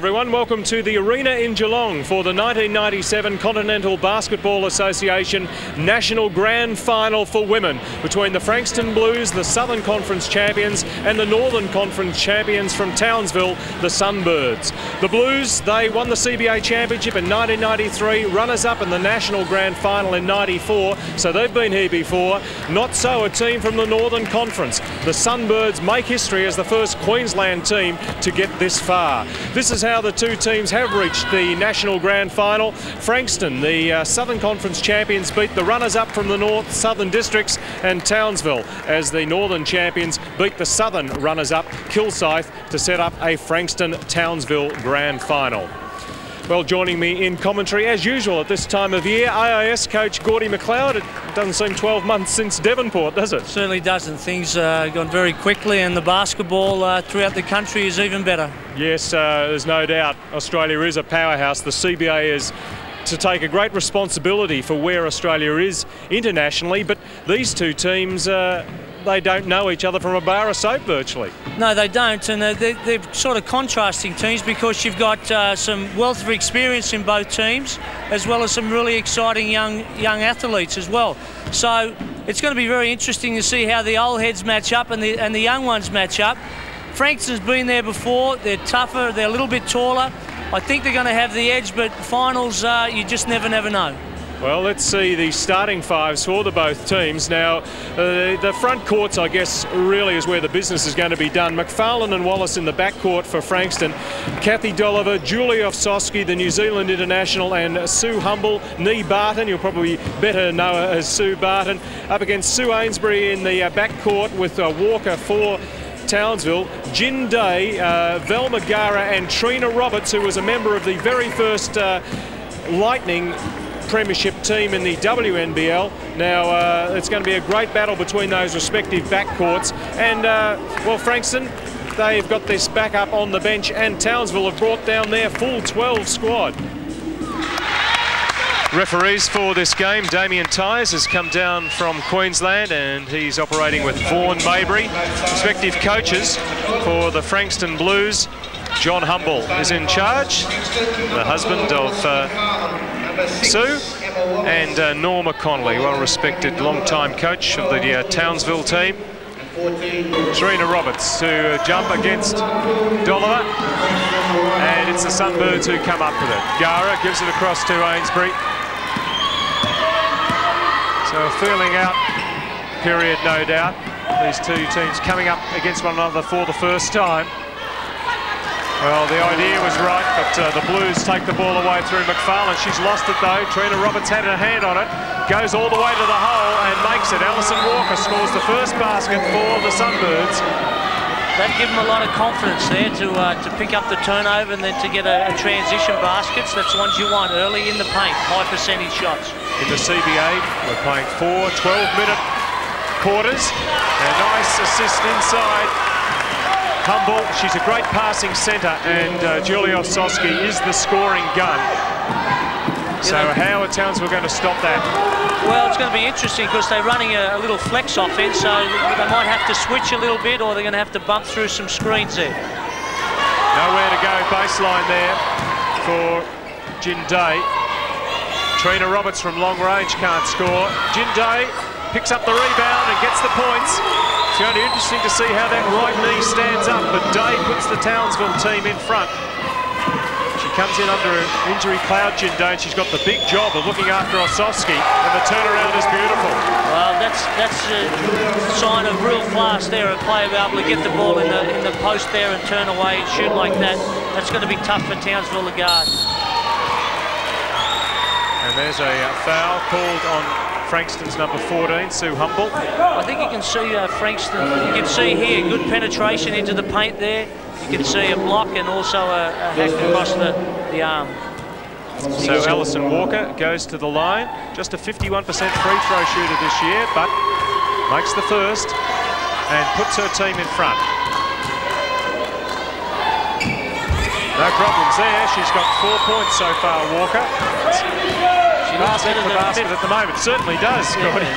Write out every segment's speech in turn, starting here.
everyone. Welcome to the arena in Geelong for the 1997 Continental Basketball Association National Grand Final for Women between the Frankston Blues, the Southern Conference champions, and the Northern Conference champions from Townsville, the Sunbirds. The Blues, they won the CBA Championship in 1993, runners-up in the National Grand Final in 94, so they've been here before. Not so a team from the Northern Conference. The Sunbirds make history as the first Queensland team to get this far. This is how the two teams have reached the National Grand Final. Frankston, the Southern Conference champions, beat the runners-up from the North Southern Districts, and Townsville, as the Northern champions, beat the Southern runners-up, Kilsyth, to set up a Frankston-Townsville Grand Final. Well, joining me in commentary, as usual at this time of year, AIS coach Gordy McLeod. It doesn't seem 12 months since Devonport, does it? Certainly doesn't. Things gone very quickly, and the basketball throughout the country is even better. Yes, there's no doubt Australia is a powerhouse. The CBA is to take a great responsibility for where Australia is internationally, but these two teams, they don't know each other from a bar of soap virtually. No, they don't, and they're sort of contrasting teams because you've got some wealth of experience in both teams, as well as some really exciting young athletes as well. So it's going to be very interesting to see how the old heads match up and the young ones match up. Frankston's been there before. They're tougher. They're a little bit taller. I think they're going to have the edge, but finals, you just never know. Well, let's see the starting fives for the both teams. Now, the front courts, I guess, really is where the business is going to be done. McFarlane and Wallace in the backcourt for Frankston. Kathy Dolliver, Julie Ofsosky, the New Zealand international, and Sue Humble, Nee Barton, you'll probably better know her as Sue Barton, up against Sue Ainsbury in the backcourt with Walker for Townsville, Jin Day, Velma Gara, and Trina Roberts, who was a member of the very first Lightning Premiership team in the WNBL. Now, it's going to be a great battle between those respective backcourts. And, well, Frankston, they've got this back up on the bench, and Townsville have brought down their full 12 squad. Referees for this game, Damien Tyers has come down from Queensland and he's operating with Vaughan Maybury. Respective coaches for the Frankston Blues, John Humble is in charge, the husband of Sue, and Norma Connolly, well-respected long-time coach of the Townsville team. Trina Roberts to jump against Dolliver, and it's the Sunbirds who come up with it. Gara gives it across to Ainsbury. So a feeling out period, no doubt. These two teams coming up against one another for the first time. Well, the idea was right, but the Blues take the ball away through McFarlane. She's lost it though. Trina Roberts had her hand on it. Goes all the way to the hole and makes it. Alison Walker scores the first basket for the Sunbirds. That give them a lot of confidence there to pick up the turnover and then to get a transition baskets. That's the ones you want early in the paint, high percentage shots. In the CBA, we're playing 4 12-minute quarters. A nice assist inside. Humble, she's a great passing centre, and Julie Ofsosky is the scoring gun. So how are Townsville going to stop that? Well, it's going to be interesting because they're running a little flex offense, so they might have to switch a little bit, or they're going to have to bump through some screens there. Nowhere to go baseline there for Jin Day. Trina Roberts from long range can't score. Jin Day picks up the rebound and gets the points. It's going to be interesting to see how that right knee stands up, but Day puts the Townsville team in front. She comes in under an injury cloud, Jin Day, and she's got the big job of looking after Ofsosky, and the turnaround is beautiful. Well, that's a sign of real class there, a player be able to get the ball in the post there and turn away and shoot like that. That's going to be tough for Townsville to guard. And there's a foul called on Frankston's number 14, Sue Humble. I think you can see Frankston, you can see here good penetration into the paint there. You can see a block and also a hack across the arm. So Alison Walker goes to the line, just a 51% free throw shooter this year, but makes the first and puts her team in front. No problems there, she's got 4 points so far, Walker. She looks better than the basket at the moment, certainly does, Gordy.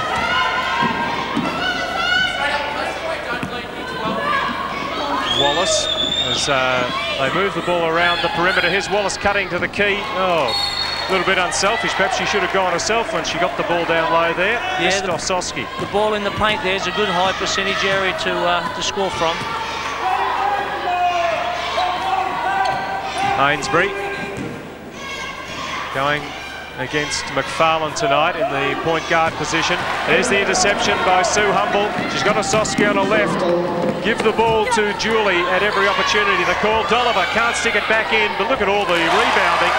Wallace as they move the ball around the perimeter. Here's Wallace cutting to the key. Oh, a little bit unselfish. Perhaps she should have gone herself when she got the ball down low there. Yeah, Osowski. The ball in the paint there is a good high percentage area to score from. Ainsbury going against McFarlane tonight in the point guard position. There's the interception by Sue Humble. She's got Osowski on her left. Give the ball to Julie at every opportunity. The call, Dolliver can't stick it back in, but look at all the rebounding.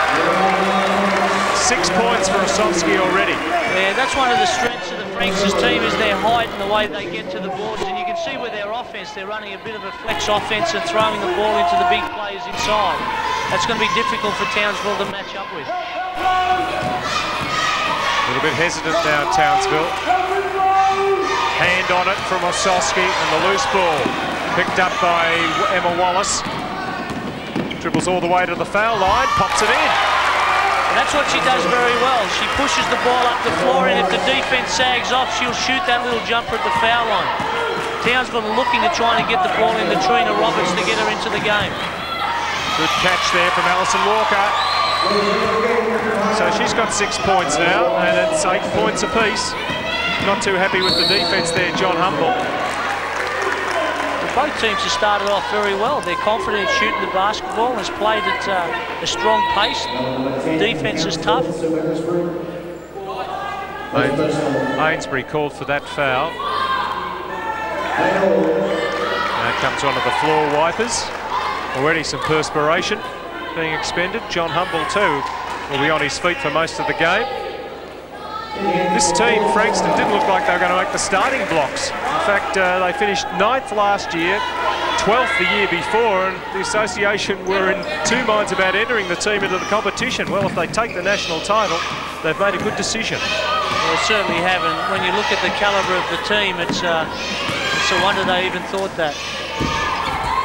6 points for Osowski already. Yeah, that's one of the strengths of the Franks' team is their height and the way they get to the boards. And you can see with their offense, they're running a bit of a flex offense and throwing the ball into the big players inside. That's going to be difficult for Townsville to match up with. A little bit hesitant now, Townsville. Hand on it from Osowski, and the loose ball picked up by Emma Wallace. Dribbles all the way to the foul line, pops it in. And that's what she does very well. She pushes the ball up the floor, and if the defense sags off, she'll shoot that little jumper at the foul line. Townsville are looking to try and get the ball into Trina Roberts to get her into the game. Good catch there from Alison Walker. So she's got 6 points now, and it's 8 points apiece. Not too happy with the defence there, John Humble. Both teams have started off very well. They're confident in shooting the basketball and has played at a strong pace. The defence is tough. Ainsbury called for that foul. Now comes onto the floor wipers. Already some perspiration being expended. John Humble too will be on his feet for most of the game. This team, Frankston, didn't look like they were going to make the starting blocks. In fact, they finished 9th last year, 12th the year before, and the association were in two minds about entering the team into the competition. Well, if they take the national title, they've made a good decision. Well, they certainly have, and when you look at the calibre of the team, it's a wonder they even thought that.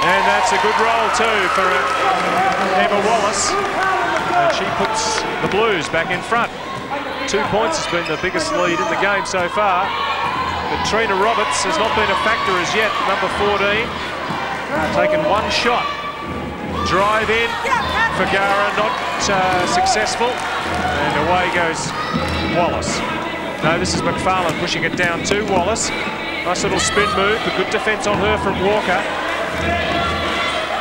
And that's a good roll too for Emma Wallace. And she puts the Blues back in front. 2 points has been the biggest lead in the game so far. But Trina Roberts has not been a factor as yet, number 14. Taken one shot. Drive in. Fagara not successful. And away goes Wallace. No, this is McFarlane pushing it down to Wallace. Nice little spin move, but good defence on her from Walker.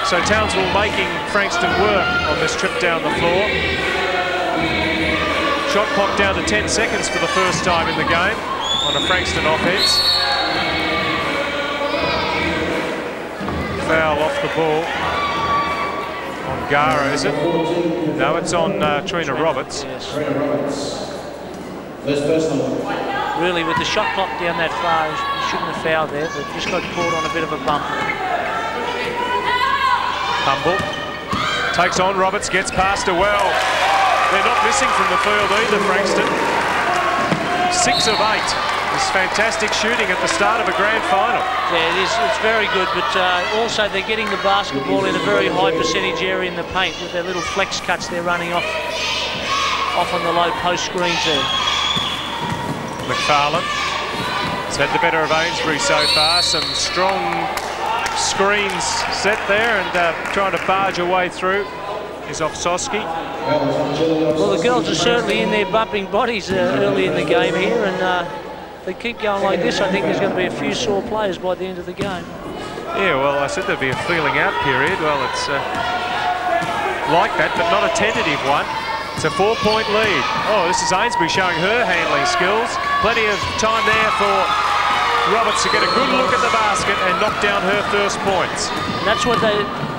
So Townsville making Frankston work on this trip down the floor. Shot clock down to 10 seconds for the first time in the game on a Frankston offense. Foul off the ball on Gara, is it? No, it's on Trina Roberts. Yes. Really, with the shot clock down that far, you shouldn't have fouled there, but just got caught on a bit of a bump. Humble takes on Roberts, gets past her well. They're not missing from the field either, Frankston. 6 of 8. It's fantastic shooting at the start of a grand final. Yeah, it is. It's very good, but also they're getting the basketball in a very high percentage area in the paint with their little flex cuts they're running off on the low post screens there. McFarlane has had the better of Ainsbury so far. Some strong screens set there and trying to barge her way through is Osowski. Well, the girls are certainly in there bumping bodies early in the game here, and they keep going like this. I think there's going to be a few sore players by the end of the game. Yeah, well, I said there'd be a feeling out period. Well, it's like that, but not a tentative one. It's a 4-point lead. Oh, this is Ainsbury showing her handling skills. Plenty of time there for Roberts to get a good look at the basket and knock down her first points. And that's what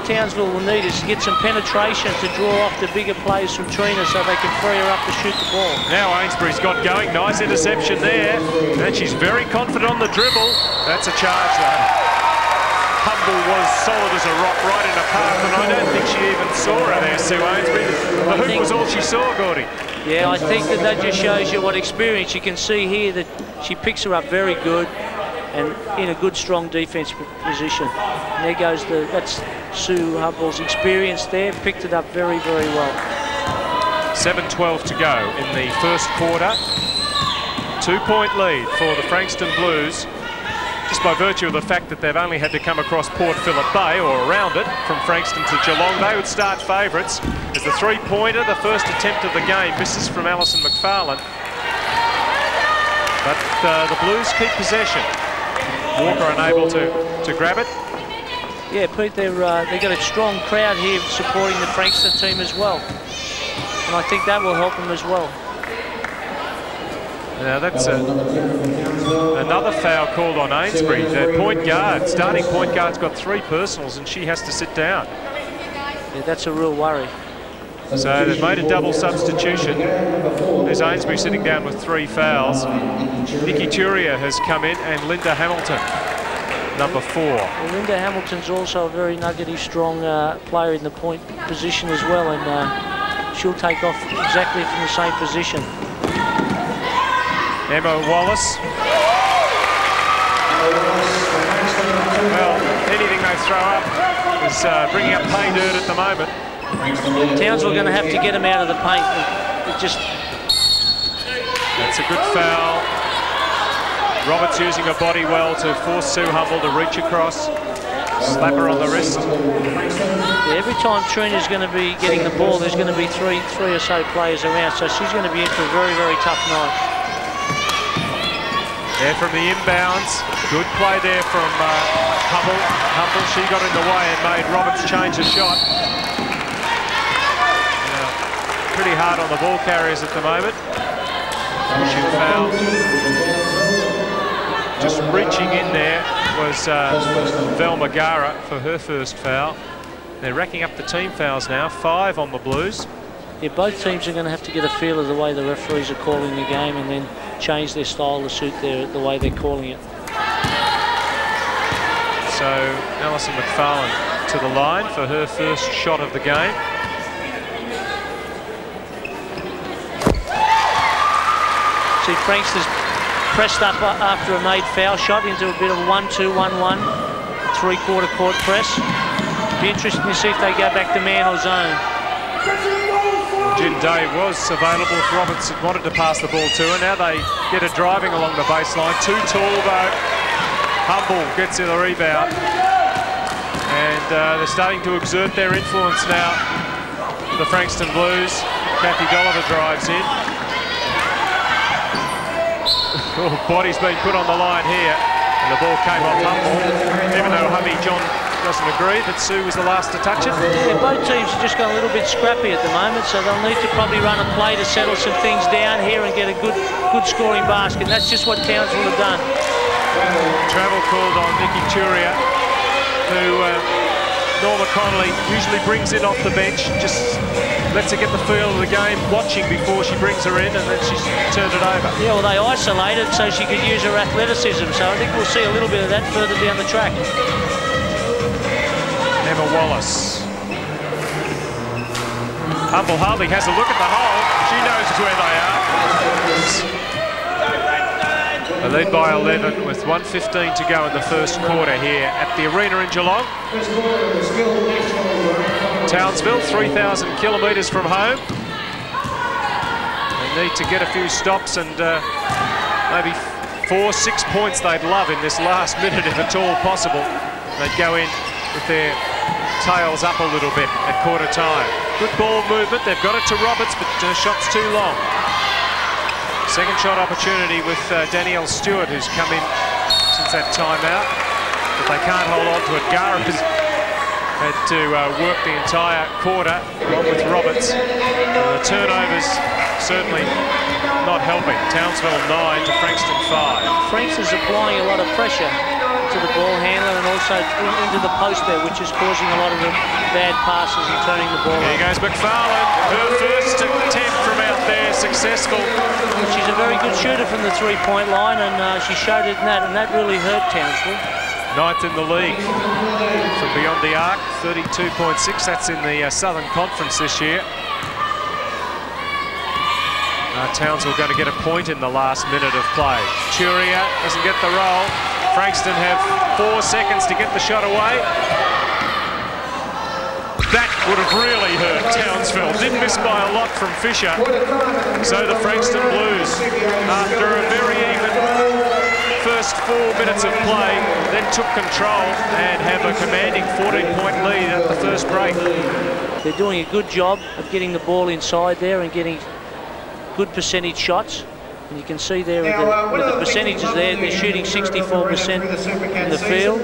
Townsville will need, is to get some penetration to draw off the bigger plays from Trina so they can free her up to shoot the ball. Now Ainsbury's got going. Nice interception there. And she's very confident on the dribble. That's a charge though. Humble was solid as a rock right in the path, and I don't think she even saw her there, Sue Ainsbury. The hoop was all she saw, Gordy. Yeah, I think that just shows you what experience. You can see here that she picks her up very good and in a good, strong defensive position. And there goes that's Sue Humble's experience there, picked it up very, very well. 7:12 to go in the first quarter. 2-point lead for the Frankston Blues. just by virtue of the fact that they've only had to come across Port Phillip Bay or around it from Frankston to Geelong, they would start favourites as the three-pointer, the first attempt of the game, misses from Alison McFarlane. But the Blues keep possession. Walker unable to grab it. Yeah, Pete, they've got a strong crowd here supporting the Frankston team as well. And I think that will help them as well. Now that's another foul called on Ainsbury. The point guard, starting point guard's got 3 personals and she has to sit down. Yeah, that's a real worry. So they've made a double substitution. There's Ainsbury sitting down with 3 fouls. Nikki Turia has come in and Linda Hamilton, number 4. Well, Linda Hamilton's also a very nuggety, strong player in the point position as well, and she'll take off exactly from the same position. Emma Wallace. Well, anything they throw up is bringing up pay dirt at the moment. Townsville are going to have to get him out of the paint. That's a good foul. Roberts using her body well to force Sue Humble to reach across. Slap her on the wrist. Yeah, every time Trina's going to be getting the ball, there's going to be three or so players around, so she's going to be in for a very, very tough night. There from the inbounds. Good play there from Humble. Humble, she got in the way and made Roberts change the shot. Pretty hard on the ball carriers at the moment. Pushing foul. Just reaching in there was Velma Gara for her first foul. They're racking up the team fouls now, 5 on the Blues. Yeah, both teams are going to have to get a feel of the way the referees are calling the game and then change their style to suit the way they're calling it. So Alison McFarlane to the line for her first shot of the game. See, Frankston's pressed up after a made foul shot into a bit of a 1-2, 1-1, 3/4 court press. Be interesting to see if they go back to man or zone. Jin Day was available if Roberts wanted to pass the ball to her. Now they get her driving along the baseline. Too tall though. Humble gets the rebound. And they're starting to exert their influence now. The Frankston Blues. Kathy Dolliver drives in. Oh, body's been put on the line here. And the ball came off Humble. Even though Hubby John doesn't agree that Sue was the last to touch it. Yeah, both teams are just going a little bit scrappy at the moment, so they'll need to probably run a play to settle some things down here and get a good scoring basket. And that's just what Townsville have done. Travel called on Nikki Turia, who Norma Connolly usually brings in off the bench, just lets her get the feel of the game, watching before she brings her in, and then she's turned it over. Yeah, well, they isolated so she could use her athleticism, so I think we'll see a little bit of that further down the track. Emma Wallace. Humble hardly has a look at the hole. She knows where they are. They lead by 11 with 1:15 to go in the first quarter here at the arena in Geelong. Townsville, 3,000 kilometres from home. They need to get a few stops and maybe 4-6 points they'd love in this last minute if at all possible. They'd go in with their tails up a little bit at quarter time. Good ball movement. They've got it to Roberts, but shot's too long. Second shot opportunity with Danielle Stewart, who's come in since that timeout. But they can't hold on to it. Gara has had to work the entire quarter along with Roberts. The turnovers certainly not helping. Townsville 9 to Frankston 5. Frankston's applying a lot of pressure to the ball handler and also into the post there, which is causing a lot of the bad passes and turning the ball over. Here goes McFarlane, her first attempt from out there, successful. She's a very good shooter from the three-point line, and she showed it in that, and that really hurt Townsville. 9th in the league from beyond the arc, 32.6. That's in the Southern Conference this year. Townsville going to get a point in the last minute of play. Turia doesn't get the roll. Frankston have 4 seconds to get the shot away. That would have really hurt Townsville. Didn't miss by a lot from Fisher. So the Frankston Blues, after a very even first first 4 minutes of play, then took control and have a commanding 14-point lead at the first break. They're doing a good job of getting the ball inside there and getting good percentage shots. And you can see there with the percentages there, they're shooting 64% from the field,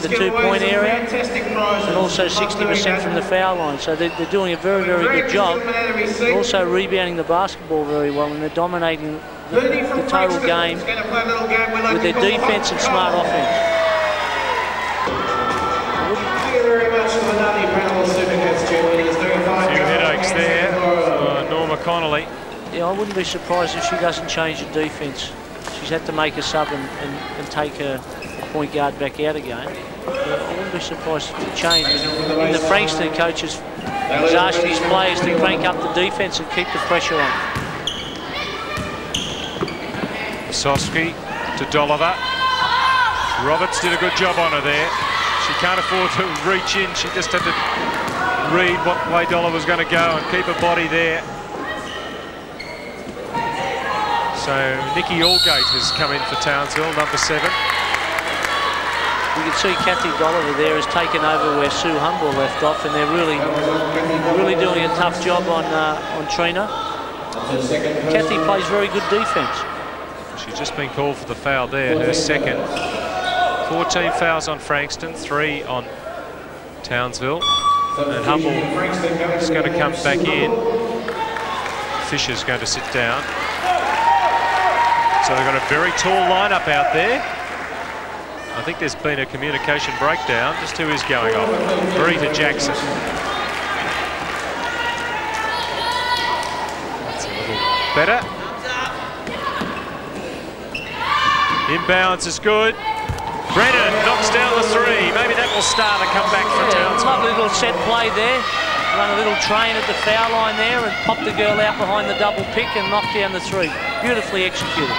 the 2-point area, and also 60% from the foul line. So they're doing a very, very good job. They're also rebounding the basketball very well, and they're dominating the total game with their defense and smart offense. A few headaches there for Norma Connolly. Yeah, I wouldn't be surprised if she doesn't change the defence. She's had to make a sub and take her point guard back out again. I wouldn't be surprised if it changed. In the Frankston, coaches is asking his players to crank up the defence and keep the pressure on. Sosky to Dolliver. Roberts did a good job on her there. She can't afford to reach in. She just had to read what way Dolliver was going to go and keep her body there. So Nikki Allgate has come in for Townsville, number 7. You can see Kathy Dolliver there has taken over where Sue Humble left off, and they're really doing a tough job on Trina. Kathy plays very good defence. She's just been called for the foul there, her second. 14 fouls on Frankston, 3 on Townsville. And Humble is going to come back in. Fisher's going to sit down. So they've got a very tall lineup out there. I think there's been a communication breakdown. Just who is going off? Rita Jackson. That's a little better. Inbounds is good. Brennan knocks down the 3. Maybe that will start a comeback for Townsville. Lovely little set play there. Run a little train at the foul line there and pop the girl out behind the double pick and knock down the 3. Beautifully executed.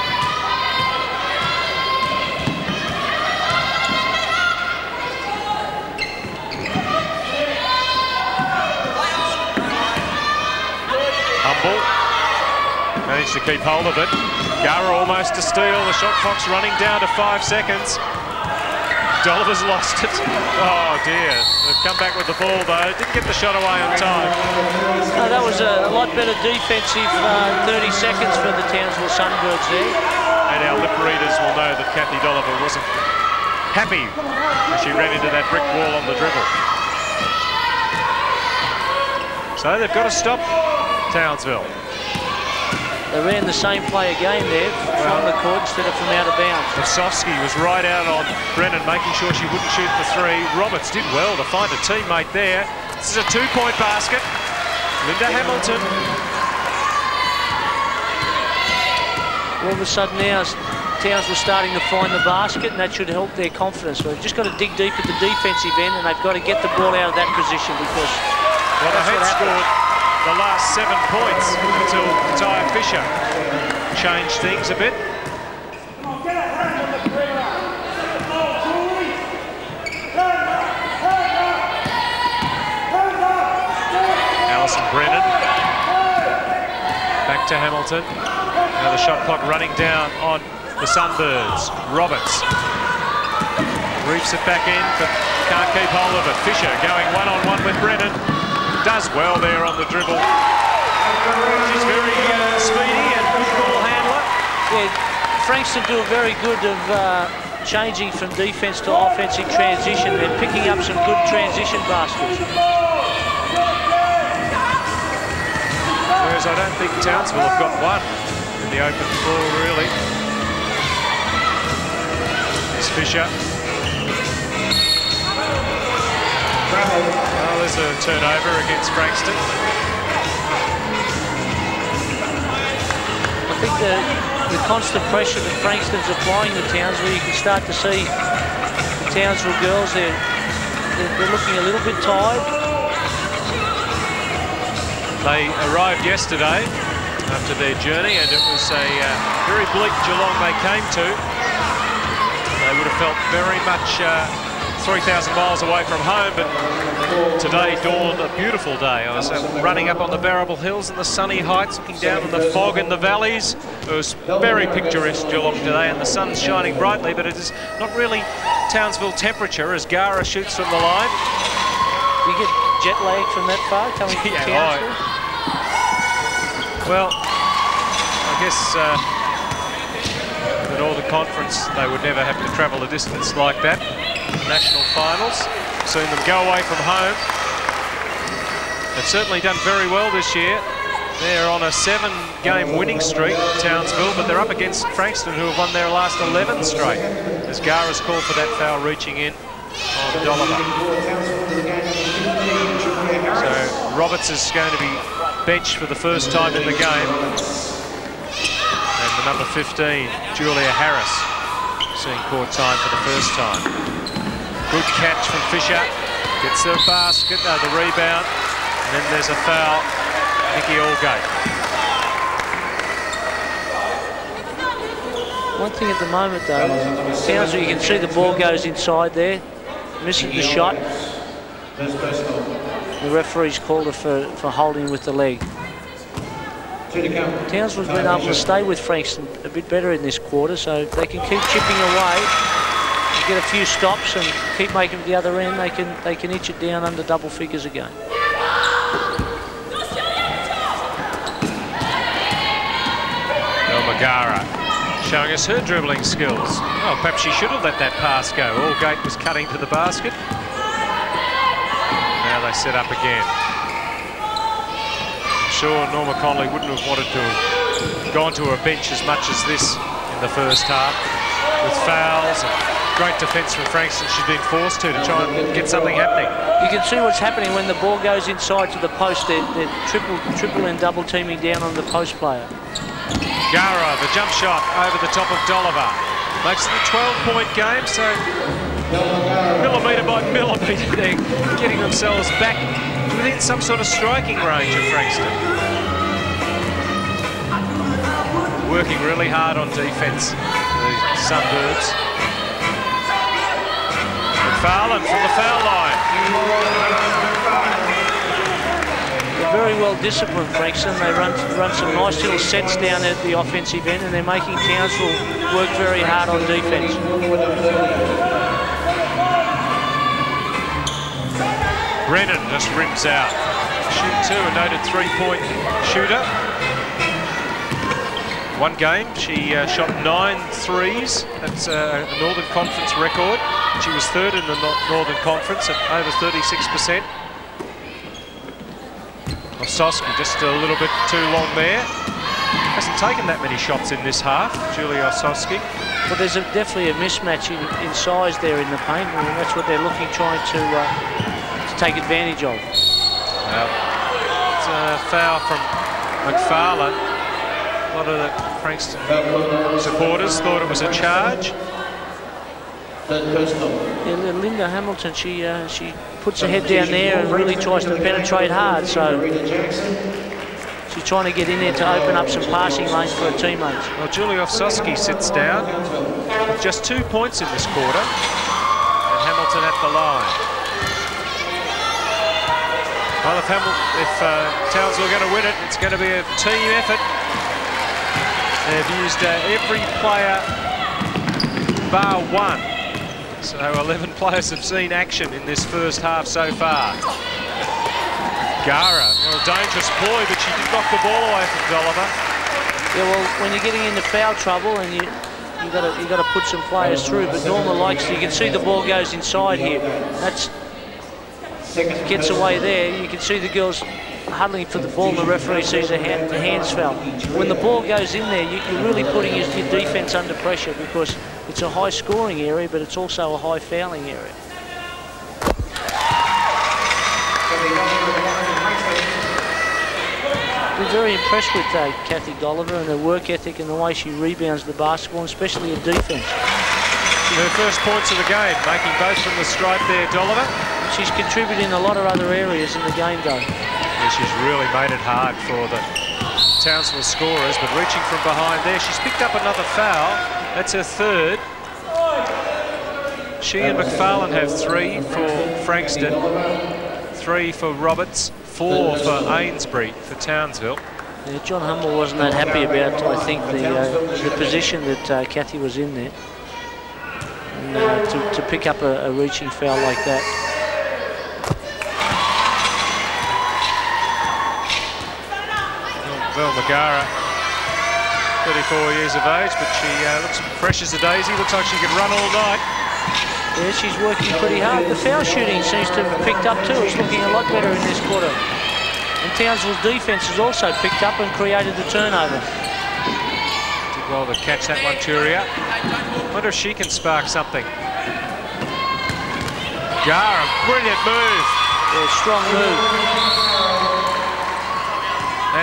Humble managed to keep hold of it. Gara almost to steal. The shot clock's running down to 5 seconds. Dolliver's lost it. Oh dear. They've come back with the ball though. Didn't get the shot away on time. No, that was a lot better defensive 30 seconds for the Townsville Sunbirds there. And our lip readers will know that Kathy Dolliver wasn't happy when she ran into that brick wall on the dribble. So they've got to stop Townsville. They ran the same play again there from the court instead of from out of bounds. Osofsky was right out on Brennan, making sure she wouldn't shoot for 3. Roberts did well to find a teammate there. This is a 2-point basket. Linda Hamilton. All of a sudden now, Townsville starting to find the basket, and that should help their confidence. So they've just got to dig deep at the defensive end, and they've got to get the ball out of that position because well, they had scored the last 7 points until Ty Fisher changed things a bit. Alison Brennan. Back to Hamilton. Now the shot clock running down on the Sunbirds. Roberts reefs it back in, but can't keep hold of it. Fisher going one-on-one with Brennan. Does well there on the dribble. She's very speedy and good ball handler. Yeah, Frankston do a very good of changing from defence to offensive transition. They're picking up some good transition baskets. Whereas I don't think Townsville have got one in the open floor, really. There's Fisher. Well, there's a turnover against Frankston. I think the constant pressure that Frankston's applying to Townsville, you can start to see the Townsville girls, they're looking a little bit tired. They arrived yesterday after their journey, and it was a very bleak Geelong they came to. They would have felt very much 3,000 miles away from home, but today dawned a beautiful day. I was running up on the Barrable Hills and the sunny heights, looking down on the fog in the valleys. It was very picturesque Geelong today, and the sun's shining brightly, but it is not really Townsville temperature as Gara shoots from the line. Do you get jet lag from that far coming from Townsville? Well, I guess the Northern Conference, they would never have to travel a distance like that. National finals, seen them go away from home. They've certainly done very well this year. They're on a 7-game winning streak, Townsville, but they're up against Frankston, who have won their last 11 straight. As Gara's called for that foul reaching in on Dolliver. So Roberts is going to be benched for the first time in the game. And the number 15, Julia Harris, seeing court time for the first time. Good catch from Fisher. Gets the basket, the rebound. And then there's a foul. Nikki Allgate. One thing at the moment, though, Townsville, you can see the ball goes inside there, missing the shot. The referee's called it for holding with the leg. Townsville's been able to stay with Frankston a bit better in this quarter, so if they can keep chipping away, get a few stops and keep making it the other end, they can inch it down under double figures again. Elmagara showing us her dribbling skills. Oh, perhaps she should have let that pass go. Allgate was cutting to the basket. Now they set up again. I'm sure Norma Connolly wouldn't have wanted to have gone to her bench as much as this in the first half, with fouls and great defence from Frankston. She's been forced to try and get something happening. You can see what's happening when the ball goes inside to the post. They're triple and double teaming down on the post player. Gara, the jump shot over the top of Dolliver. Makes it a 12-point game, so millimetre by millimetre they're getting themselves back within some sort of striking range of Frankston. Working really hard on defence, the Sunbirds. McFarlane from the foul line. They're very well disciplined, Frankston. They run some nice little sets down at the offensive end, and they're making Townsville work very hard on defence. Brennan just rims out. Shoot two, a noted 3-point shooter. One game, she shot 9 threes. That's a Northern Conference record. She was third in the Northern Conference at over 36%. Osowski just a little bit too long there. Hasn't taken that many shots in this half, Julie Osowski. Well, there's definitely a mismatch in size there in the paint, and that's what they're trying to take advantage of. Well, it's a foul from McFarlane. A lot of the Frankston supporters thought it was a charge. Yeah, Linda Hamilton, she puts her head down there and really tries to penetrate hard, so she's trying to get in there to open up some passing lanes for her teammates. Well, Julie Osowski sits down with just 2 points in this quarter, and Hamilton at the line. Well, if Townsville are going to win it, it's going to be a team effort. They've used every player bar one. So 11 players have seen action in this first half so far. Gara, well, dangerous ploy, but she did knock the ball away from Dolliver. Yeah, well, when you're getting into foul trouble and you got to put some players through, but Norma likes, you can see the ball goes inside here. That's gets away there. You can see the girls huddling for the ball, and the referee sees the hands foul. When the ball goes in there, you're really putting your defence under pressure, because it's a high scoring area, but it's also a high fouling area. We're very impressed with Kathy Dolliver and her work ethic and the way she rebounds the basketball, and especially her defence. Her first points of the game, making both from the stripe there, Dolliver. She's contributed in a lot of other areas in the game, though. Yeah, she's really made it hard for the Townsville scorers, but reaching from behind there, she's picked up another foul. That's her third. She and McFarlane have 3 for Frankston, 3 for Roberts, 4 for Ainsbury for Townsville. Yeah, John Humble wasn't that happy about, I think, the position that Kathy was in there. And, to pick up a reaching foul like that. Well, Megara, 34 years of age, but she looks fresh as a daisy. Looks like she could run all night. Yeah, she's working pretty hard. The foul shooting seems to have picked up too. It's looking a lot better in this quarter. And Townsville's defence has also picked up and created the turnover. Did well to catch that one, Turia. Wonder if she can spark something. Gara, brilliant move. Yeah, strong move.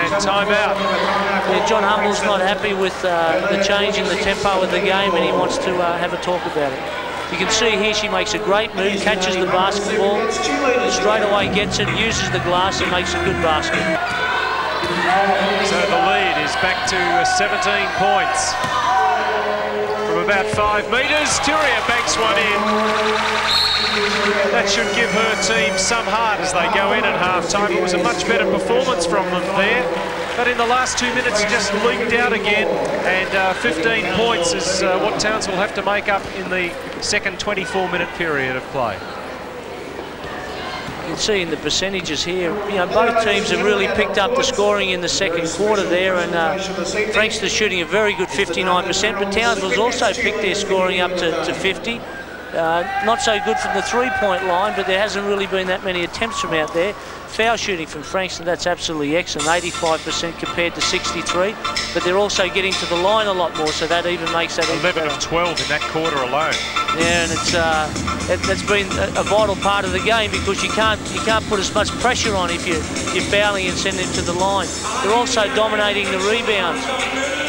And timeout. Yeah, John Humble's not happy with the change in the tempo of the game, and he wants to have a talk about it. You can see here she makes a great move, catches the basketball, straight away gets it, uses the glass and makes a good basket. So the lead is back to 17 points. From about 5 metres, Turia banks one in. That should give her team some heart as they go in at half-time. It was a much better performance from them there. But in the last 2 minutes, just leaked out again. And 15 points is what Townsville have to make up in the second 24-minute period of play. You can see in the percentages here, you know, both teams have really picked up the scoring in the second quarter there, and Frankston's shooting a very good 59%, but Townsville's also picked their scoring up to 50. Not so good from the three-point line, but there hasn't really been that many attempts from out there. Foul shooting from Frankston, that's absolutely excellent, 85% compared to 63, but they're also getting to the line a lot more, so that even makes that 11 of 12 in that quarter alone. Yeah, and that's been a vital part of the game, because you can't put as much pressure on if you're fouling and sending it to the line. They're also dominating the rebounds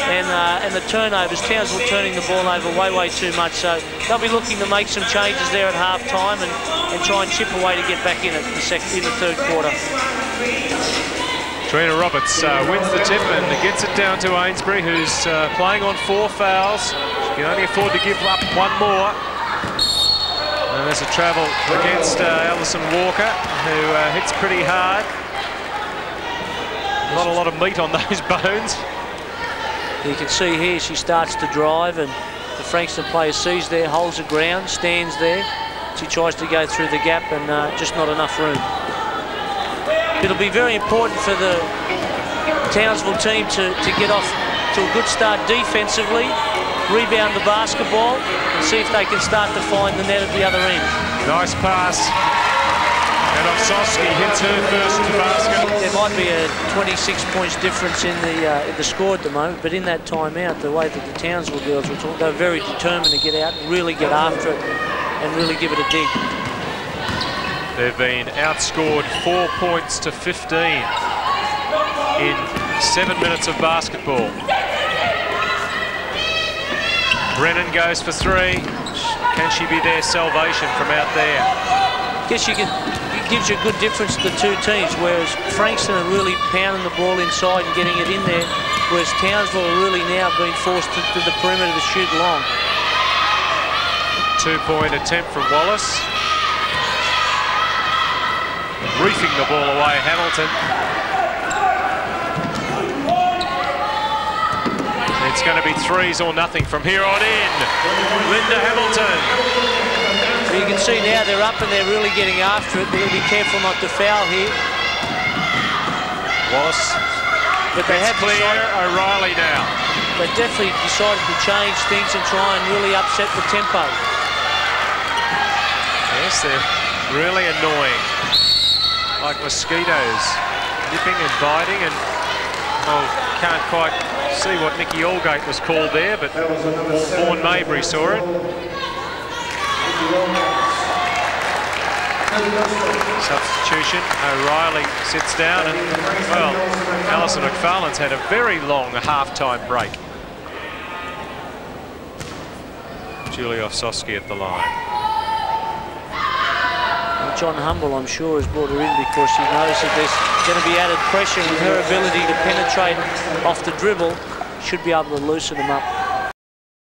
and the turnovers. Townsville turning the ball over way too much, so they'll be looking to make some changes there at half-time and try and chip away to get back in it in the third quarter. Trina Roberts wins the tip and gets it down to Ainsbury, who's playing on 4 fouls. She can only afford to give up 1 more. And there's a travel against Alison Walker, who hits pretty hard. Not a lot of meat on those bones. You can see here she starts to drive, and the Frankston player sees there, holds the ground, stands there. She tries to go through the gap, and just not enough room. It'll be very important for the Townsville team to get off to a good start defensively, rebound the basketball, and see if they can start to find the net at the other end. Nice pass. And Osowski hits her first basket. There might be a 26 points difference in the score at the moment, but in that timeout, the way that the Townsville girls were talking, they were very determined to get out and really get after it and really give it a dig. They've been outscored 4 points to 15 in 7 minutes of basketball. Brennan goes for 3. Can she be their salvation from out there? I guess it gives you a good difference to the two teams, whereas Frankston are really pounding the ball inside and getting it in there, whereas Townsville are really now being forced to the perimeter to shoot long. 2-point attempt from Wallace. Reefing the ball away, Hamilton. It's going to be 3s or nothing from here on in. Linda Hamilton. You can see now they're up and they're really getting after it. They've got to be careful not to foul here. Wallace. But they have clear O'Reilly now. They definitely decided to change things and try and really upset the tempo. Yes, they're really annoying. Like mosquitoes, nipping and biting, and well, can't quite see what Nikki Allgate was called there, but Vaughan Mabry saw it. Substitution, O'Reilly sits down, and well, Alison McFarlane's had a very long half-time break. Julie Osowski at the line. John Humble, I'm sure, has brought her in because she knows that there's going to be added pressure with her ability to penetrate off the dribble. Should be able to loosen them up.